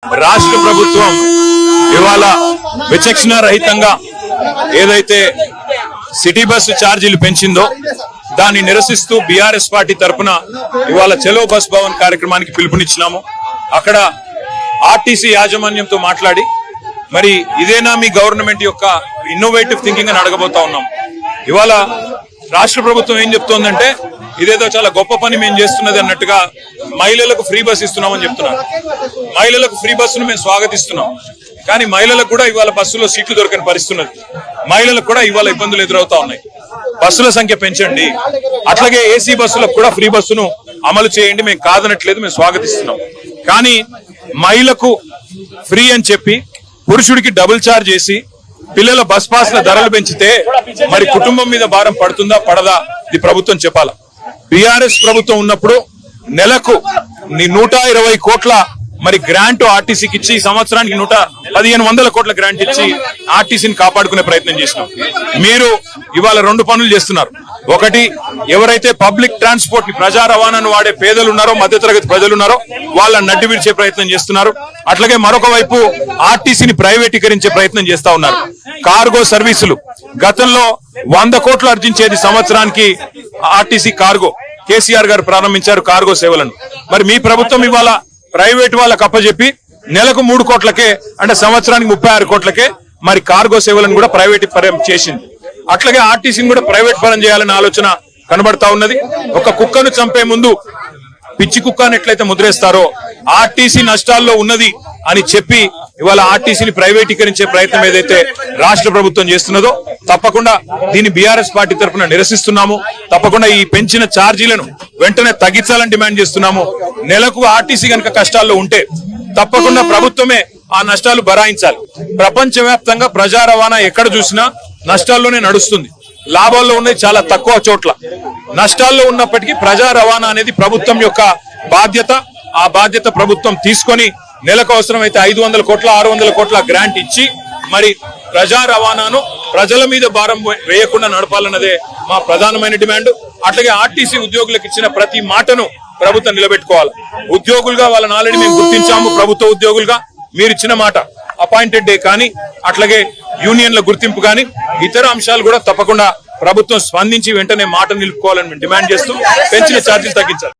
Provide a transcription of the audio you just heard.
రాష్ట్ర ప్రభుత్వం ఇవాళ విచక్షణ రహితంగా ఏదైతే సిటీ బస్సు ఛార్జీలు పెంచిందో దాన్ని నిరసిస్తూ బీఆర్ఎస్ పార్టీ తరఫున ఇవాళ చలో బస్ భవన్ కార్యక్రమానికి పిలుపునిచ్చినాము. అక్కడ ఆర్టీసీ యాజమాన్యంతో మాట్లాడి మరి ఇదేనా మీ గవర్నమెంట్ యొక్క ఇన్నోవేటివ్ థింకింగ్ అని అడగబోతా ఉన్నాం. ఇవాళ రాష్ట్ర ప్రభుత్వం ఏం చెప్తోందంటే ఇదేదో చాలా గొప్ప పని మేము చేస్తున్నది అన్నట్టుగా మహిళలకు ఫ్రీ బస్ ఇస్తున్నామని చెప్తున్నారు. మహిళలకు ఫ్రీ బస్సును మేము స్వాగతిస్తున్నాం. కానీ మహిళలకు కూడా ఇవాళ బస్సులో సీట్లు దొరకని పరిస్థితున్నది. మహిళలకు కూడా ఇవాళ ఇబ్బందులు ఎదురవుతా ఉన్నాయి. బస్సుల సంఖ్య పెంచండి, అట్లాగే ఏసీ బస్సులకు కూడా ఫ్రీ బస్సును అమలు చేయండి, మేము కాదనట్లేదు, మేము స్వాగతిస్తున్నాం. కానీ మహిళకు ఫ్రీ అని చెప్పి పురుషుడికి డబుల్ ఛార్జ్ చేసి పిల్లల బస్ పాస్ల ధరలు పెంచితే మరి కుటుంబం మీద భారం పడుతుందా పడదా ఇది ప్రభుత్వం చెప్పాలా. బీఆర్ఎస్ ప్రభుత్వం ఉన్నప్పుడు నెలకు 120 కోట్ల మరి గ్రాంట్ ఆర్టీసీకి ఇచ్చి సంవత్సరానికి 11500 కోట్ల గ్రాంట్ ఇచ్చి ఆర్టీసీని కాపాడుకునే ప్రయత్నం చేసినాం. మీరు ఇవాళ 2 పనులు చేస్తున్నారు. ఒకటి, ఎవరైతే పబ్లిక్ ట్రాన్స్పోర్ట్ ని ప్రజా రవాణాను వాడే పేదలు ఉన్నారో, మధ్యతరగతి ప్రజలు ఉన్నారో వాళ్ళని నడ్డి విడిచే ప్రయత్నం చేస్తున్నారు. అట్లాగే మరొక వైపు ఆర్టీసీని ప్రైవేటీకరించే ప్రయత్నం చేస్తా ఉన్నారు. కార్గో సర్వీసులు గతంలో 100 కోట్లు ఆర్జించేది సంవత్సరానికి ఆర్టీసీ కార్గో, కేసీఆర్ గారు ప్రారంభించారు కార్గో సేవలను. మరి మీ ప్రభుత్వం ఇవాళ ప్రైవేట్ వాళ్ళకు అప్పచెప్పి నెలకు 3 కోట్లకే అంటే సంవత్సరానికి 36 కోట్లకే మరి కార్గో సేవలను కూడా ప్రైవేట్ పరం చేసింది. అట్లాగే ఆర్టీసీని కూడా ప్రైవేట్ పరం చేయాలనే ఆలోచన కనబడతా ఉన్నది. ఒక కుక్కను చంపే ముందు పిచ్చి కుక్కను ఎట్లయితే ముద్రేస్తారో ఆర్టీసీ నష్టాల్లో ఉన్నది అని చెప్పి ఇవాళ ఆర్టీసీని ప్రైవేటీకరించే ప్రయత్నం ఏదైతే రాష్ట్ర ప్రభుత్వం చేస్తున్నదో తప్పకుండా దీన్ని బీఆర్ఎస్ పార్టీ తరఫున నిరసిస్తున్నాము. తప్పకుండా ఈ పెంచిన ఛార్జీలను వెంటనే తగ్గించాలని డిమాండ్ చేస్తున్నాము. నెలకు ఆర్టీసీ కనుక కష్టాల్లో ఉంటే తప్పకుండా ప్రభుత్వమే ఆ నష్టాలు భరాయించాలి. ప్రపంచవ్యాప్తంగా ప్రజా రవాణా ఎక్కడ చూసినా నష్టాల్లోనే నడుస్తుంది. లాభాల్లో ఉన్నది చాలా తక్కువ చోట్ల. నష్టాల్లో ఉన్నప్పటికీ ప్రజా రవాణా అనేది ప్రభుత్వం యొక్క బాధ్యత. ఆ బాధ్యత ప్రభుత్వం తీసుకొని నెలకు అవసరమైతే 500 కోట్ల 600 కోట్ల గ్రాంట్ ఇచ్చి మరి ప్రజా రవాణాను ప్రజల మీద భారం వేయకుండా నడపాలన్నదే మా ప్రధానమైన డిమాండ్. అట్లాగే ఆర్టీసీ ఉద్యోగులకు ఇచ్చిన ప్రతి మాటను ప్రభుత్వం నిలబెట్టుకోవాలి. ఉద్యోగులుగా వాళ్ళని ఆల్రెడీ మేము గుర్తించాము. ప్రభుత్వ ఉద్యోగులుగా మీరు ఇచ్చిన మాట అపాయింటెడ్ డే కానీ అట్లాగే యూనియన్ల గుర్తింపు కానీ ఇతర అంశాలు కూడా తప్పకుండా ప్రభుత్వం స్పందించి వెంటనే మాట నిలుపుకోవాలని డిమాండ్ చేస్తూ పెంచిన ఛార్జీలు తగ్గించాలి.